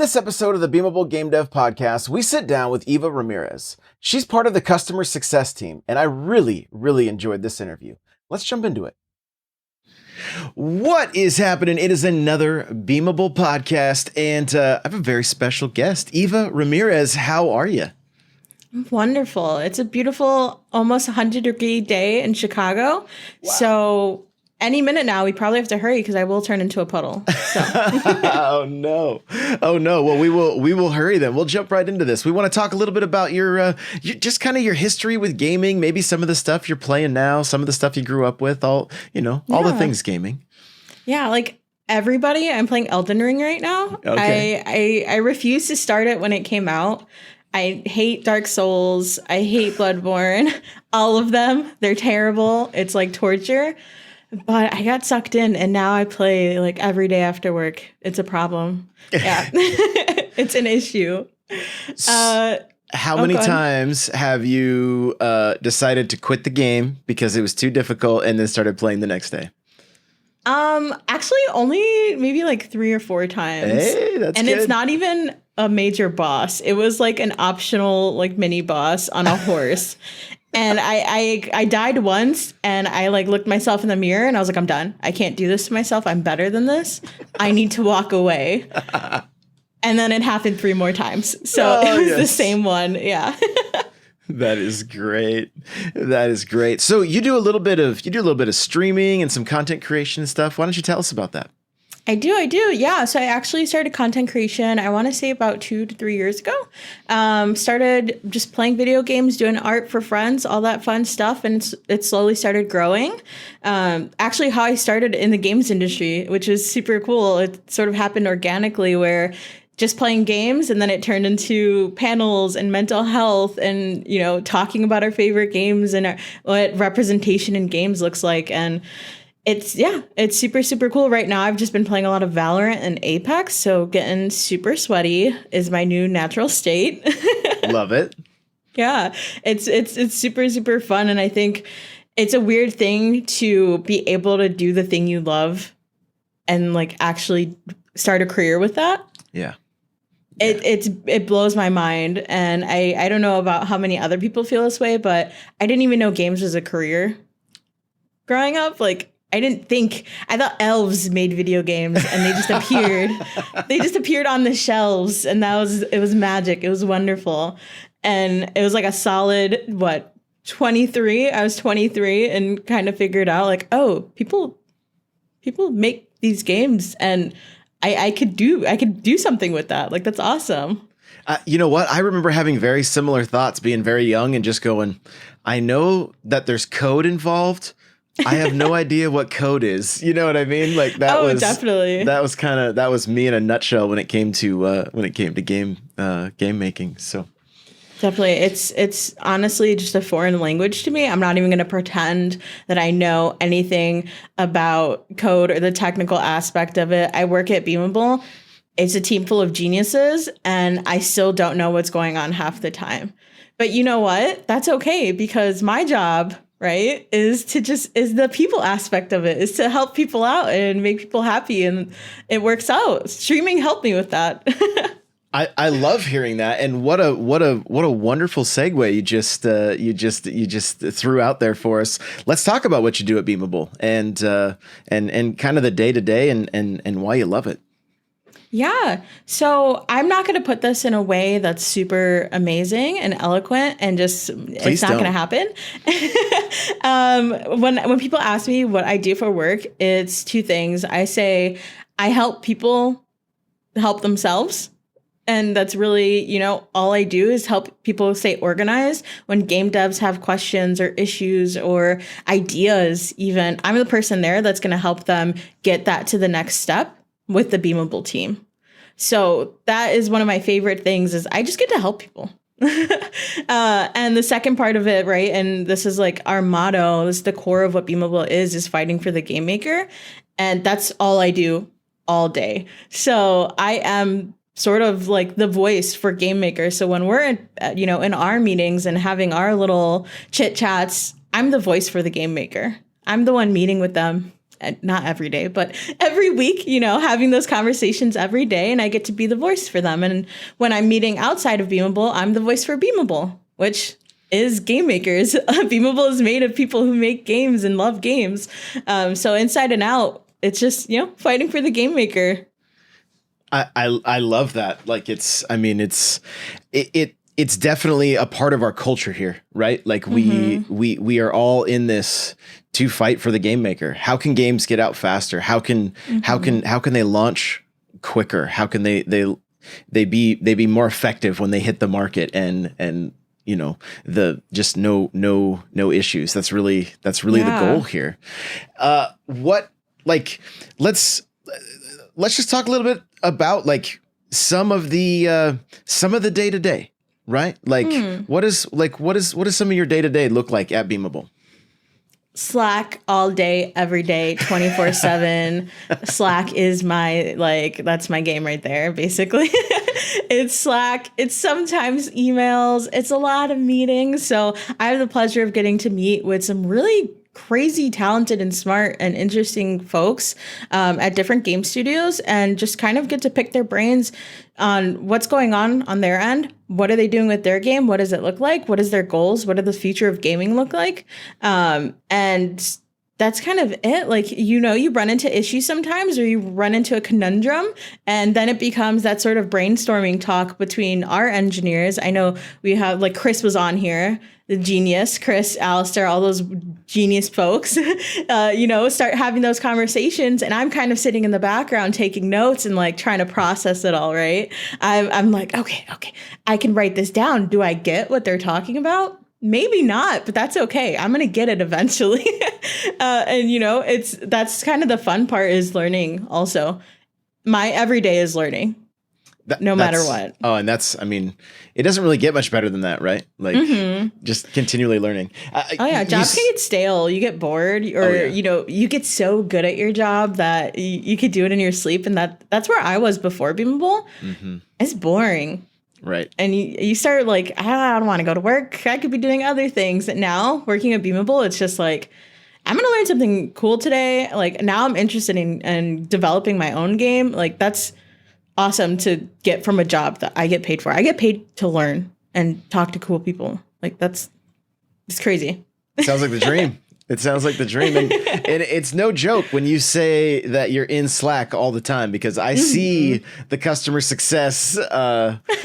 this episode of the Beamable Game Dev Podcast, we sit down with Eva Ramirez. She's part of the Customer Success Team, and I really enjoyed this interview. Let's jump into it. What is happening? It is another Beamable podcast, and I have a very special guest, Eva Ramirez. How are you? Wonderful. It's a beautiful, almost 100-degree day in Chicago. Wow. So any minute now, we probably have to hurry because I will turn into a puddle. So. Oh no! Well, we will hurry then. We'll jump right into this. We want to talk a little bit about your just kind of your history with gaming. Maybe some of the stuff you're playing now, some of the stuff you grew up with. All the things gaming. Yeah, like everybody, I'm playing Elden Ring right now. Okay. I refuse to start it when it came out. I hate Dark Souls. I hate Bloodborne. All of them. They're terrible. It's like torture. But I got sucked in, and now I play like every day after work. It's a problem. Yeah, it's an issue. How many times have you decided to quit the game because it was too difficult and then started playing the next day? Actually, only maybe like 3 or 4 times. Hey, that's and good. It's not even a major boss. It was like an optional like mini boss on a horse. And I died once, and I like looked myself in the mirror, and I was like, I'm done. I can't do this to myself. I'm better than this. I need to walk away. And then it happened 3 more times. So it was the same one. Yeah. That is great. That is great. So you do a little bit of streaming and some content creation and stuff. Why don't you tell us about that? I do. Yeah. So I actually started content creation, I want to say about 2 to 3 years ago. Started just playing video games, doing art for friends, all that fun stuff. And it slowly started growing. Actually, how I started in the games industry, which is super cool. It sort of happened organically where just playing games, and then it turned into panels and mental health and, talking about our favorite games and what representation in games looks like. And it's super, super cool. Right now, I've just been playing a lot of Valorant and Apex, so getting super sweaty is my new natural state. Love it. Yeah, it's super, super fun, and I think it's a weird thing to be able to do the thing you love and like actually start a career with that. Yeah. It blows my mind, and I don't know about how many other people feel this way, but I didn't even know games was a career growing up. Like, I thought elves made video games and they just appeared. They just appeared on the shelves, and it was magic. It was wonderful. And it was like a solid, 23? I was 23 and kind of figured out like, oh, people make these games, and I could do something with that. Like, that's awesome. You know what? I remember having very similar thoughts, being very young and just going, I know that there's code involved. I have no idea what code is. You know what I mean? Like definitely. That was me in a nutshell when it came to game making. So definitely, it's honestly just a foreign language to me. I'm not even going to pretend that I know anything about code or the technical aspect of it. I work at Beamable. It's a team full of geniuses, and I still don't know what's going on half the time. But you know what? That's okay, because my job, right, is the people aspect of it, is to help people out and make people happy, and it works out. Streaming helped me with that. I love hearing that, and what a wonderful segue you just threw out there for us. Let's talk about what you do at Beamable and kind of the day to day and why you love it. Yeah. So I'm not going to put this in a way that's super amazing and eloquent and just, it's not going to happen. When people ask me what I do for work, it's 2 things. I say I help people help themselves. And that's really, all I do is help people stay organized when game devs have questions or issues or ideas even. I'm the person there that's going to help them get that to the next step with the Beamable team. So that is one of my favorite things, is I just get to help people. And the second part of it, right, and this is like our motto, this is the core of what Beamable is fighting for the game maker. And that's all I do all day. So I am sort of like the voice for game makers. So when we're in our meetings and having our little chit chats, I'm the voice for the game maker. I'm the one meeting with them not every day, but every week, having those conversations every day, and I get to be the voice for them. And when I'm meeting outside of Beamable, I'm the voice for Beamable, which is game makers. Beamable is made of people who make games and love games. So inside and out, it's just, fighting for the game maker. I love that. Like it's definitely a part of our culture here, right? Like we are all in this to fight for the game maker. How can games get out faster? How can they launch quicker? How can they be more effective when they hit the market and the just no issues. That's really the goal here. Let's just talk a little bit about like some of the day-to-day, right? Like what does some of your day-to-day look like at Beamable? Slack all day, every day, 24/7. Slack is that's my game right there, basically. It's Slack. It's sometimes emails. It's a lot of meetings. So I have the pleasure of getting to meet with some really crazy talented and smart and interesting folks at different game studios, and just kind of get to pick their brains on what's going on their end. What are they doing with their game? What does it look like? What is their goals? What does the future of gaming look like? And that's kind of it. Like, you run into issues sometimes, or you run into a conundrum, and then it becomes that sort of brainstorming talk between our engineers. I know we have, like, Chris was on here, the genius, Chris, Alistair, all those genius folks, start having those conversations. And I'm kind of sitting in the background taking notes and like trying to process it all, right? I'm like, okay, I can write this down. Do I get what they're talking about? Maybe not, but that's okay. I'm going to get it eventually. That's kind of the fun part, is learning also. My everyday is learning. No matter what. Oh, and it doesn't really get much better than that, right? Like just continually learning. Jobs can get stale. You get bored, or, you get so good at your job that you could do it in your sleep. And that's where I was before Beamable. It's boring. Right. And you start like, I don't want to go to work. I could be doing other things. And now working at Beamable, it's just like, I'm going to learn something cool today. Like, now I'm interested in developing my own game. Like, that's awesome to get from a job that I get paid for. I get paid to learn and talk to cool people. Like, it's crazy. Sounds like the dream. It sounds like the dream. And it's no joke when you say that you're in Slack all the time, because I see the customer success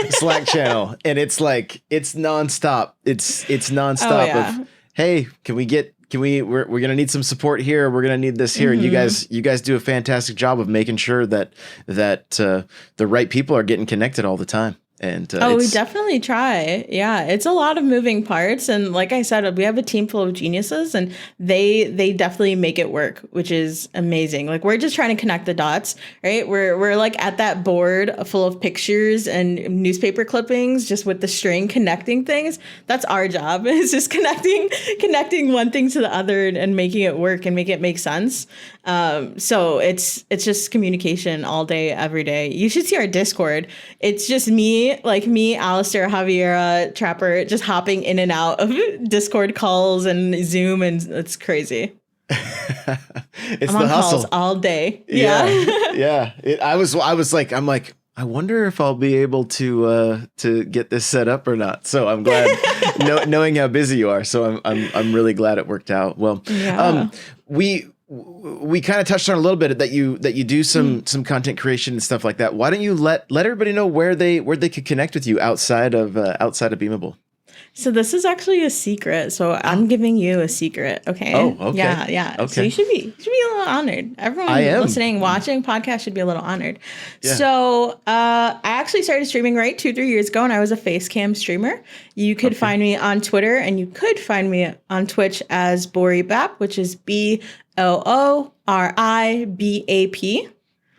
Slack channel, and it's like, it's nonstop. It's nonstop of, hey, we're going to need some support here. We're going to need this here. And you guys do a fantastic job of making sure that the right people are getting connected all the time. And we definitely try. Yeah, it's a lot of moving parts, and like I said, we have a team full of geniuses, and they definitely make it work, which is amazing. Like, we're just trying to connect the dots, right? We're like at that board full of pictures and newspaper clippings, just with the string connecting things. That's our job. It's just connecting one thing to the other and making it work and make it make sense. So it's just communication all day, every day. You should see our Discord. It's just me, Alistair, Javiera, Trapper, just hopping in and out of Discord calls and Zoom, and it's crazy. It's I'm the on hustle calls all day. Yeah. Yeah. I was like, I wonder if I'll be able to get this set up or not. So I'm glad knowing how busy you are. So I'm really glad it worked out. Well, we kind of touched on a little bit that you do some content creation and stuff like that. Why don't you let everybody know where they could connect with you outside of Beamable? So this is actually a secret. So I'm giving you a secret. Okay. Oh, okay. Yeah. Okay. So you should be a little honored. Everyone listening, watching podcast should be a little honored. Yeah. So I actually started streaming 2-3 years ago, and I was a face cam streamer. You could find me on Twitter, and you could find me on Twitch as Boribap, which is BOORIBAP.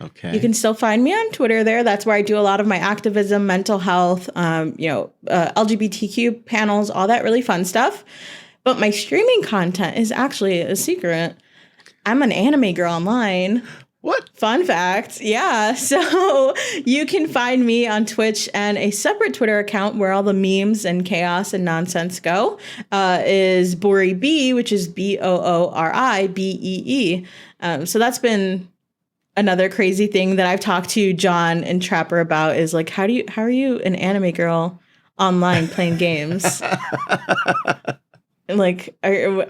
Okay. You can still find me on Twitter there. That's where I do a lot of my activism, mental health, LGBTQ panels, all that really fun stuff. But my streaming content is actually a secret. I'm an anime girl online. What? Fun fact. Yeah. So you can find me on Twitch, and a separate Twitter account where all the memes and chaos and nonsense go is Bori B, which is BOORIBEE. So that's been another crazy thing that I've talked to John and Trapper about, is like, how are you an anime girl online playing games? Like, are you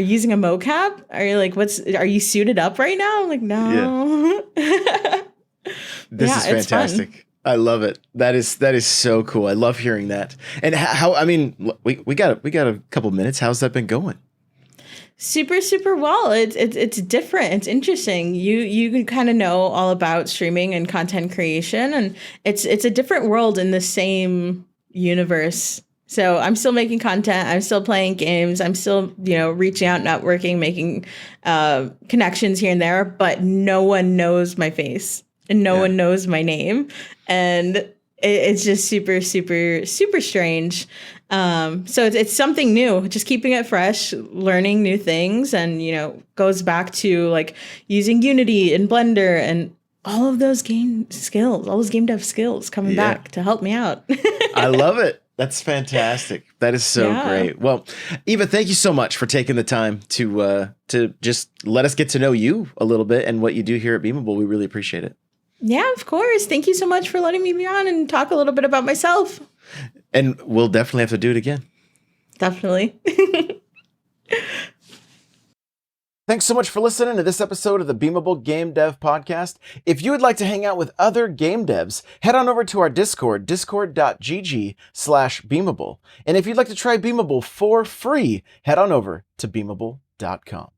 using a mocap? Are you suited up right now? I'm like, no. Yeah. This is fantastic. I love it. That is so cool. I love hearing that. And we got a couple minutes. How's that been going? Super, super well. It's different. It's interesting. You can kind of know all about streaming and content creation, and it's a different world in the same universe. So I'm still making content. I'm still playing games. I'm still, reaching out, networking, making connections here and there. But no one knows my face, and no one knows my name, and it's just super, super, super strange. So it's something new. Just keeping it fresh, learning new things, and goes back to like using Unity and Blender and all of those game skills, all those game dev skills coming back to help me out. I love it. That's fantastic. That is so great. Well, Eva, thank you so much for taking the time to just let us get to know you a little bit and what you do here at Beamable. We really appreciate it. Yeah, of course. Thank you so much for letting me be on and talk a little bit about myself. And we'll definitely have to do it again. Definitely. Thanks so much for listening to this episode of the Beamable Game Dev Podcast. If you would like to hang out with other game devs, head on over to our Discord, discord.gg/Beamable. And if you'd like to try Beamable for free, head on over to beamable.com.